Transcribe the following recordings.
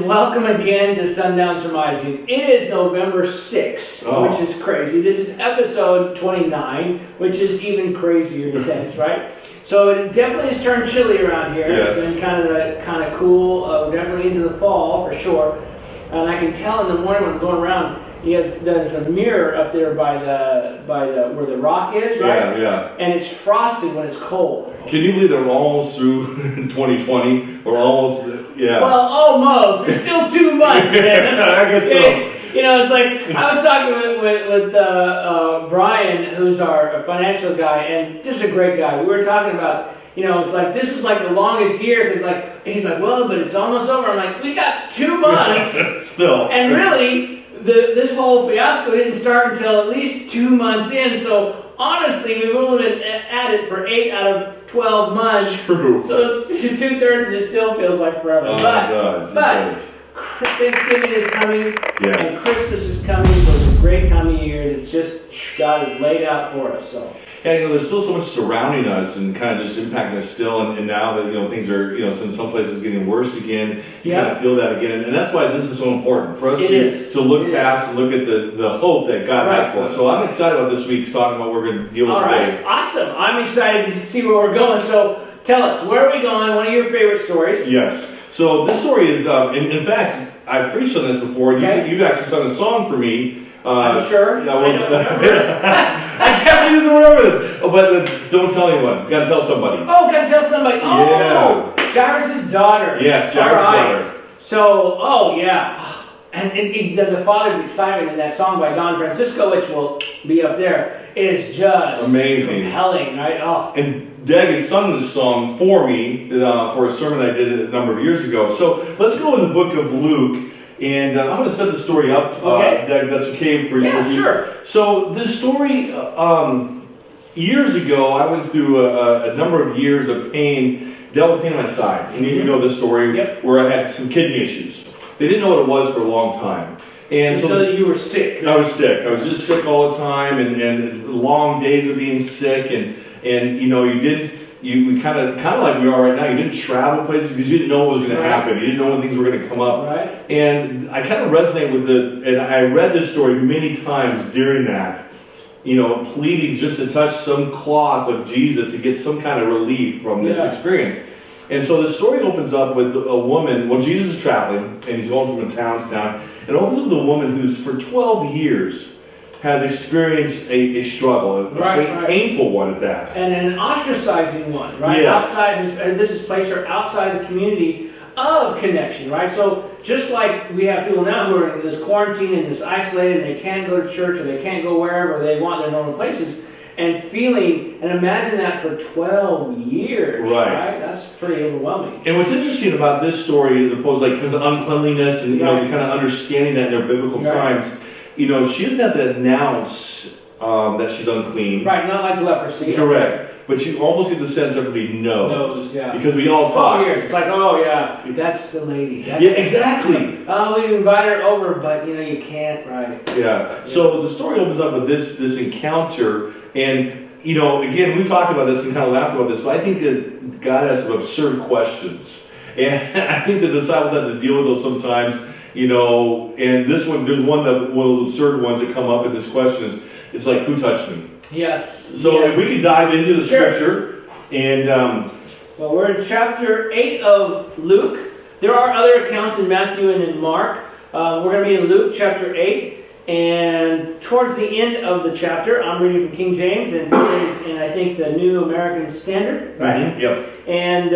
welcome again to SundownSurmisings. It is November 6th, which is crazy. This is episode 29, which is even crazier in a sense, right? So it definitely has turned chilly around here. Yes. It's been kind of cool, definitely into the fall for sure. And I can tell in the morning when I'm going around, there's a mirror up there by the where the rock is, right? Yeah. And it's frosted when it's cold. Can you believe that we're almost through 2020? We're almost, Well, almost. There's still 2 months, man. I guess so. You know, it's like, I was talking with Brian, who's our financial guy, and just a great guy. We were talking about, it's like, this is like the longest year, because he's like, well, but it's almost over. I'm like, we got 2 months. Still. And really, this whole fiasco didn't start until at least 2 months in, so honestly, we've only been at it for 8 out of 12 months. True. So it's 2/3 and it still feels like forever. Oh, but, it does. Thanksgiving is coming, yes. and Christmas is coming, so it's a great time of year that's just, God has laid out for us, so. Yeah, there's still so much surrounding us and kind of just impacting us still, and now that, things are, so in some places getting worse again, you kind of feel that again, and that's why this is so important, for us to look past and look at the hope that God has for us. So I'm excited about this week's talking about what we're going to deal with today. All right, awesome. I'm excited to see where we're going, so tell us, where are we going? One of your favorite stories? Yes. So this story is, in fact, I've preached on this before. Okay. You've actually sung a song for me. I'm sure. I can't believe remember this. Oh, but don't tell anyone. You got to tell somebody. Oh, got to tell somebody. Oh, yeah. Jairus' daughter. Yes, Jairus' daughter. So, and the father's excitement in that song by Don Francisco, which will be up there, is just amazing, compelling, right? Oh. And Doug has sung this song for me for a sermon I did a number of years ago. So let's go in the book of Luke, and I'm going to set the story up. Okay. Doug, that's okay for you? Yeah, sure. So this story, years ago, I went through a number of years of pain, dealt with pain on my side. And you know this story, where I had some kidney issues. They didn't know what it was for a long time. And so you were sick. I was sick. I was just sick all the time, and long days of being sick, and we kind of like we are right now. You didn't travel places because you didn't know what was going to happen. You didn't know when things were going to come up. Right. And I kind of resonate with and I read this story many times during that, pleading just to touch some cloth of Jesus to get some kind of relief from this experience. And so the story opens up with a woman. Well, Jesus is traveling, and he's going from town to town. And it opens up with a woman who's for 12 years has experienced a struggle, a painful one at that. And an ostracizing one, right? Yes. Outside, this has placed her outside the community of connection, right? So just like we have people now who are in this quarantine and this isolated, and they can't go to church or they can't go wherever they want their normal places, and imagine that for 12 years, right? That's pretty overwhelming. And what's interesting about this story, as opposed to because of uncleanliness and the kind of understanding that in their biblical times, she doesn't have to announce that she's unclean. Right, not like leprosy. Correct. But you almost get the sense everybody knows. Because we all 12 talk. years. It's like, that's the lady. Exactly. We invite her over, but you can't, right? Yeah. So the story opens up with this encounter, and again, we talked about this and kind of laughed about this, but I think that God has some absurd questions, and I think the disciples have to deal with those sometimes. And this one, there's one of those absurd ones that come up in this question is, it's like, who touched me? Yes. So if we could dive into the scripture, and well, we're in chapter 8 of Luke. There are other accounts in Matthew and in Mark. We're going to be in Luke chapter 8, and towards the end of the chapter, I'm reading from King James, and I think the New American Standard, right? Mm-hmm. Yep. And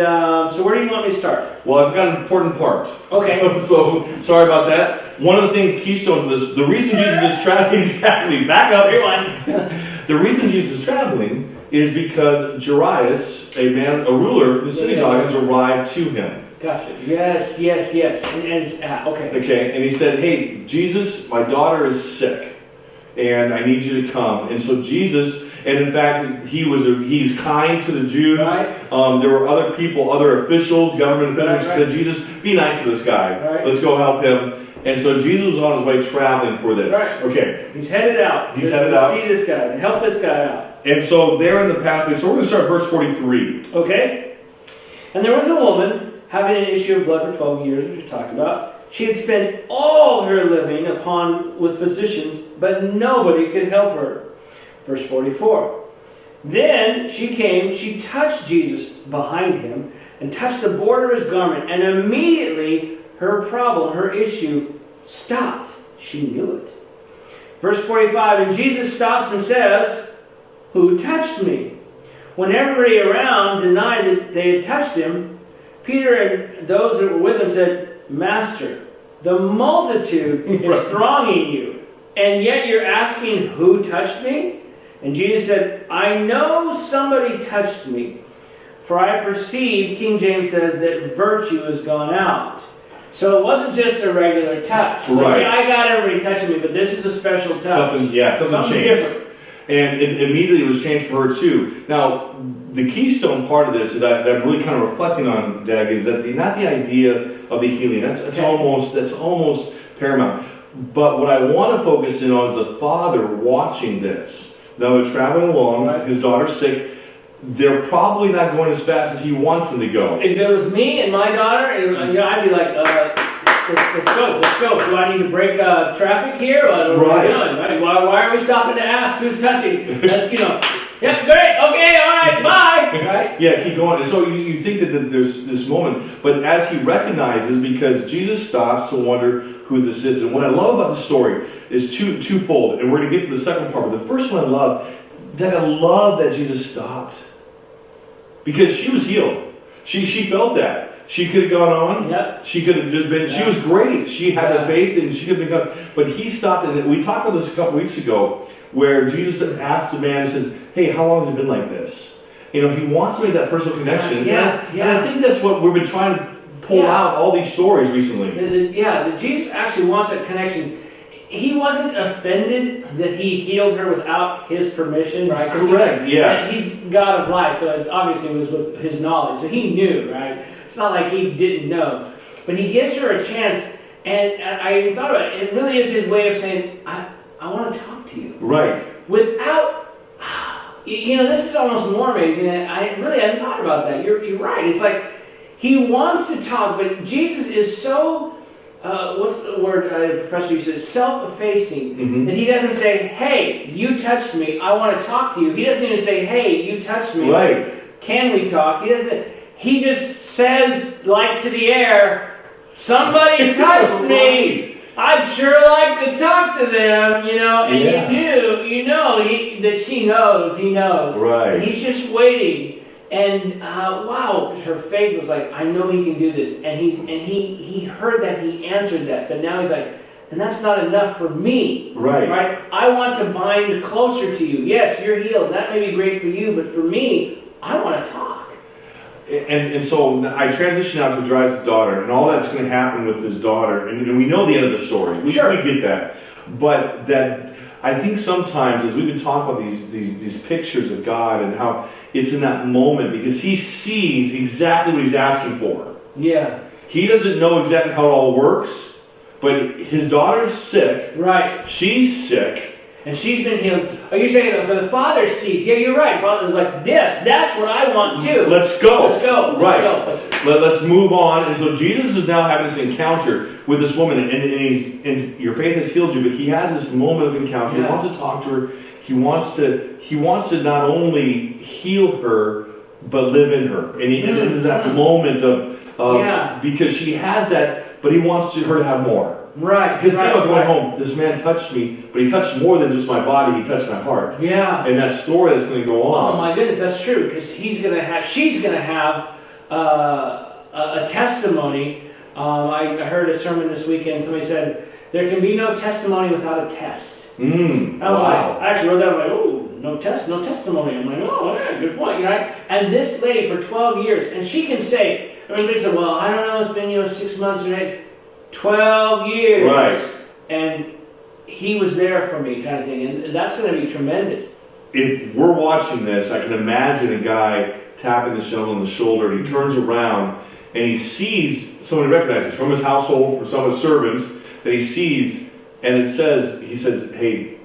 so where do you want me to start? Well, I've got an important part. Okay. So, sorry about that. One of the things, keystones of this, the reason Jesus is traveling, exactly, back up. Everyone. The reason Jesus is traveling is because Jairus, a ruler from the synagogue, has arrived to him. Gotcha. Yes. Okay. Okay, and he said, hey, Jesus, my daughter is sick, and I need you to come. And so Jesus, and in fact, he's kind to the Jews. Right. There were other people, other officials, government officials, who said, Jesus, be nice to this guy. Right. Let's go help him. And so Jesus was on his way traveling for this. Right. Okay. He's headed out. He's headed out. To see this guy, to help this guy out. And so they're in the pathway. So we're going to start at verse 43. Okay. And there was a woman having an issue of blood for 12 years, which we talked about. She had spent all her living with physicians, but nobody could help her. Verse 44. Then she came, she touched Jesus behind him, and touched the border of his garment, and immediately her problem, her issue, stopped. She knew it. Verse 45, and Jesus stops and says, "Who touched me?" When everybody around denied that they had touched him, Peter and those that were with him said, "Master, the multitude is thronging you, and yet you're asking, 'Who touched me?'" And Jesus said, "I know somebody touched me, for I perceive," King James says, "that virtue has gone out." So it wasn't just a regular touch. It's like, yeah, I got everybody touching me, but this is a special touch. Something changed. Different. And it immediately was changed for her too. Now, the keystone part of this that I'm really kind of reflecting on, Dag, is that not the idea of the healing. That's almost paramount. But what I want to focus in on is the father watching this. Now they're traveling along. Right. His daughter's sick. They're probably not going as fast as he wants them to go. If it was me and my daughter, I'd be like, let's go. Do I need to break traffic here? What are we doing? Right? Why are we stopping to ask who's touching? That's, yes, great, okay, all right, bye. Right? Yeah, keep going. And so you think that there's this moment, but as he recognizes, because Jesus stops to wonder who this is. And what I love about the story is twofold, and we're going to get to the second part. But the first one I love that Jesus stopped. Because she was healed. She felt that. She could have gone on. Yep. She could have just been, she was great. She had the faith and she could have been gone. But he stopped, and we talked about this a couple weeks ago, where Jesus asked the man, and says, "Hey, how long has it been like this?" He wants to make that personal connection. And I think that's what we've been trying to pull out all these stories recently. Jesus actually wants that connection. He wasn't offended that he healed her without his permission, right? Correct, yes. He's God of life, so it obviously was with his knowledge. So he knew, right? It's not like he didn't know. But he gives her a chance, and I even thought about it. It really is his way of saying, I want to talk to you. Right. Without, this is almost more amazing. And I hadn't thought about that. You're right. It's like he wants to talk, but Jesus is so... what's the word Professor uses? Self-effacing. That he doesn't say, "Hey, you touched me. I want to talk to you." He doesn't even say, "Hey, you touched me. Right. Can we talk?" He doesn't. He just says, like to the air, "Somebody touched me. I'd sure like to talk to them." And you knew, that she knows. He knows. Right. And he's just waiting. And wow, her faith was like, "I know he can do this." And he heard that, he answered that. But now he's like, and that's not enough for me. Right. I want to bind closer to you. Yes, you're healed. That may be great for you, but for me, I want to talk. And so I transition out to Jairus' daughter, and all that's going to happen with his daughter, and we know the end of the story. We get that. But that I think sometimes, as we've been talking about these pictures of God and how it's in that moment, because he sees exactly what he's asking for. Yeah. He doesn't know exactly how it all works, but his daughter's sick. Right. She's sick. And she's been healed. Are you saying that the father sees? Yeah, you're right. Father's like, that's what I want too. Let's go. Right. Let's move on. And so Jesus is now having this encounter with this woman, and your faith has healed you, but he has this moment of encounter. Yeah. He wants to talk to her. He wants to not only heal her, but live in her. And it is that moment of because she has that, but he wants her to have more. Right. Because going home, this man touched me, but he touched more than just my body, he touched my heart. Yeah. And that story that's going to go on. Oh my goodness, that's true. Because she's going to have a testimony. I heard a sermon this weekend, somebody said, there can be no testimony without a test. I was like, I actually wrote that, I'm like, oh, no testimony. I'm like, oh yeah, good point, right? And this lady for 12 years, and she can say, they said, well, I don't know, it's been 6 months or 12 years. Right. And he was there for me, kind of thing. And that's going to be tremendous. If we're watching this, I can imagine a guy tapping this gentleman on the shoulder, and he turns around and he sees someone he recognizes from his household, from some of his servants that he sees, and he says, "Hey,"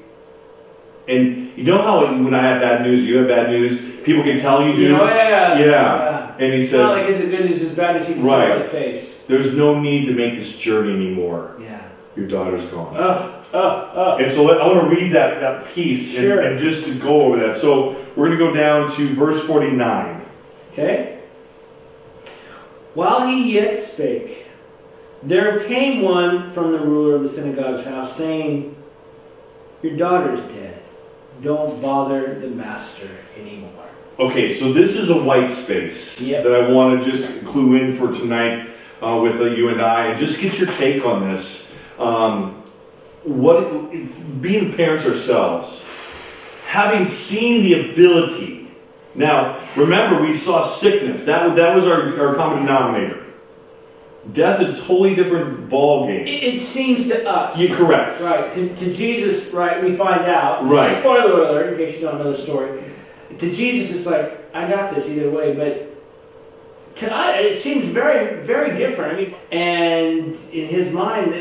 and you know how when I have bad news, you have bad news, people can tell you. Yeah. And he It's not like says, is it good news, is bad news, he can Right. see by the face. there's no need to make this journey anymore. Yeah. Your daughter's gone. And so I want to read that piece Sure. and just to go over that. So we're going to go down to verse 49. Okay. While he yet spake, there came one from the ruler of the synagogue's house, saying, your daughter's dead. Don't bother the master anymore. Okay, so this is a white space that I want to just clue in for tonight with you and I, and just get your take on this. Being parents ourselves, having seen the ability. Now, remember, we saw sickness. That was our common denominator. Death is a totally different ball game. It seems to us. You're correct. Right. To Jesus, right, we find out. Right. Spoiler alert, in case you don't know the story. To Jesus, it's like, I got this either way, but to us, it seems very, very different. I mean, and in his mind,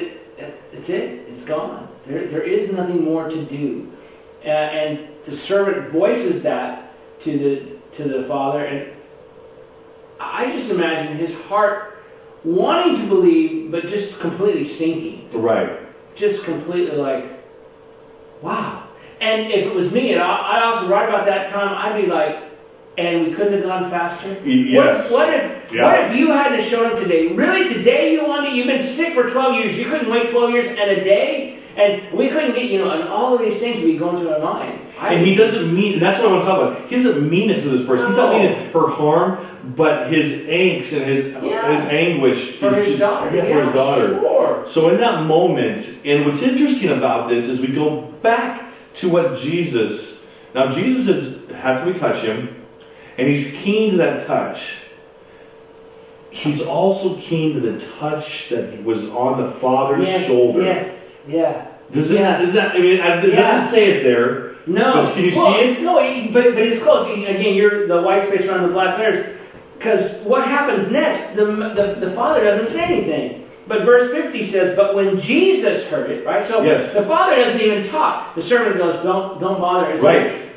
it's it. It's gone. There is nothing more to do. And the servant voices that to the father, and I just imagine his heart wanting to believe, but just completely sinking. Right. Just completely like, wow. And if it was me, and I'd also, right about that time, I'd be like, and we couldn't have gone faster? Yes. What if you hadn't shown up today? Really, today you've been sick for 12 years. You couldn't wait 12 years and a day? And we couldn't get, and all of these things would be going through our mind. And he doesn't mean, and that's what I want to talk about. He doesn't mean it to this person. He's not meaning her harm, but his angst and his anguish for his daughter. For his daughter. Sure. So in that moment, and what's interesting about this is we go back to what Jesus. Now Jesus has had somebody touch him, and he's keen to that touch. He's also keen to the touch that was on the Father's shoulder. Yes. Yeah. Does that? I mean, it doesn't say it there. No. But can you see it? No, but it's close. Again, you're the white space around the black letters. Because what happens next, the Father doesn't say anything. But verse 50 says, but when Jesus heard it, right? So the Father doesn't even talk. The servant goes, don't bother. It's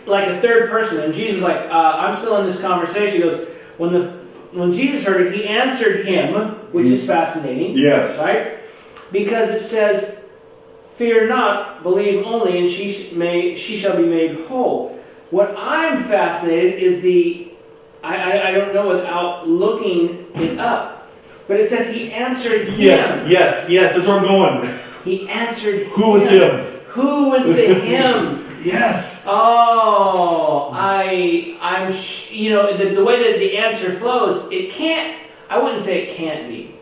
like a third person. And Jesus is like, I'm still in this conversation. He goes, when Jesus heard it, he answered him, which is fascinating. Yes. Right? Because it says, fear not, believe only, and she shall be made whole. What I'm fascinated is I don't know without looking it up. But it says he answered him. Yes, that's where I'm going. He answered Who was him? Who was the him? Yes. Oh, I'm the way that the answer flows, I wouldn't say it can't be.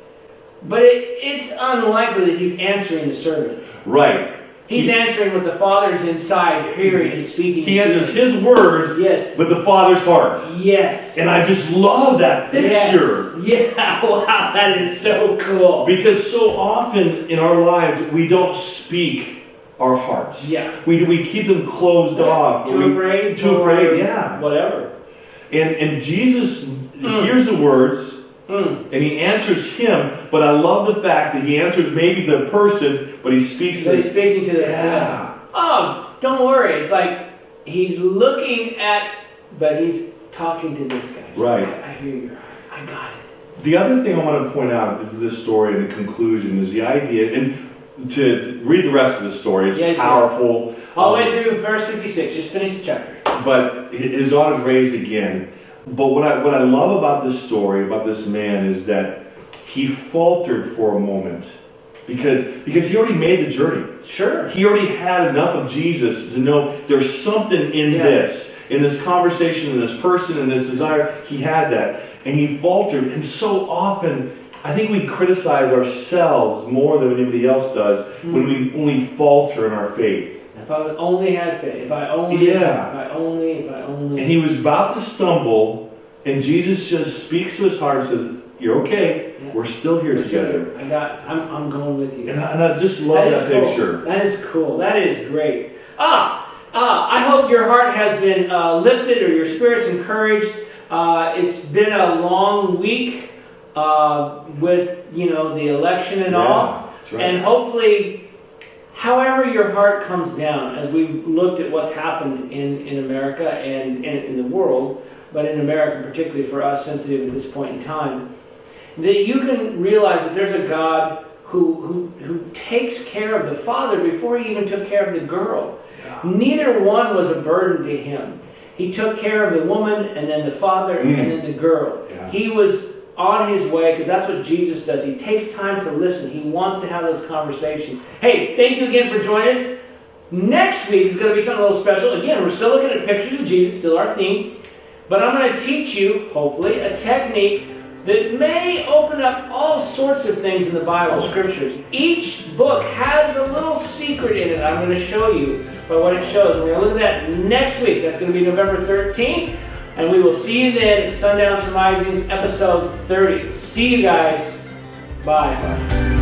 But it's unlikely that he's answering the servant. Right. He's answering what the Father's inside hearing and speaking. He answers his words with the Father's heart. Yes. And I just love that picture. Yes. Yeah, wow, that is so cool. Because so often in our lives, we don't speak our hearts. Yeah. We keep them closed off. Too afraid, yeah. Whatever. And Jesus hears the words, and he answers him, but I love the fact that he answers maybe the person, but he speaks to he's speaking to the Oh, don't worry. It's like he's looking at, but he's talking to this guy. So right. I hear you. I got it. The other thing I want to point out is this story and the conclusion is the idea, and to read the rest of the story, it's powerful. All the way through verse 56. Just finish the chapter. But his daughter's raised again. But what I love about this story, about this man, is that he faltered for a moment. Because he already made the journey. Sure. He already had enough of Jesus to know there's something in this conversation, in this person, in this desire. He had that. And he faltered. And so often, I think we criticize ourselves more than anybody else does when we falter in our faith. If I only had faith. If I only. And he was about to stumble, and Jesus just speaks to his heart and says, "You're okay. Yeah. We're still here together." I'm going with you. And I just love that picture. That is cool. That is great. I hope your heart has been lifted or your spirit's encouraged. It's been a long week with the election and all. That's right. And hopefully, however your heart comes down, as we've looked at what's happened in America and in the world, but in America, particularly for us, sensitive at this point in time, that you can realize that there's a God who takes care of the father before he even took care of the girl. Yeah. Neither one was a burden to him. He took care of the woman, and then the father, and then the girl. Yeah. He was on his way, because that's what Jesus does. He takes time to listen. He wants to have those conversations. Hey, thank you again for joining us. Next week is going to be something a little special. Again, we're still looking at pictures of Jesus, still our theme. But I'm going to teach you, hopefully, a technique that may open up all sorts of things in the Bible, scriptures. Each book has a little secret in it I'm going to show you by what it shows. We're going to look at that next week. That's going to be November 13th. And we will see you then at Sundown Surmisings episode 30. See you guys. Bye.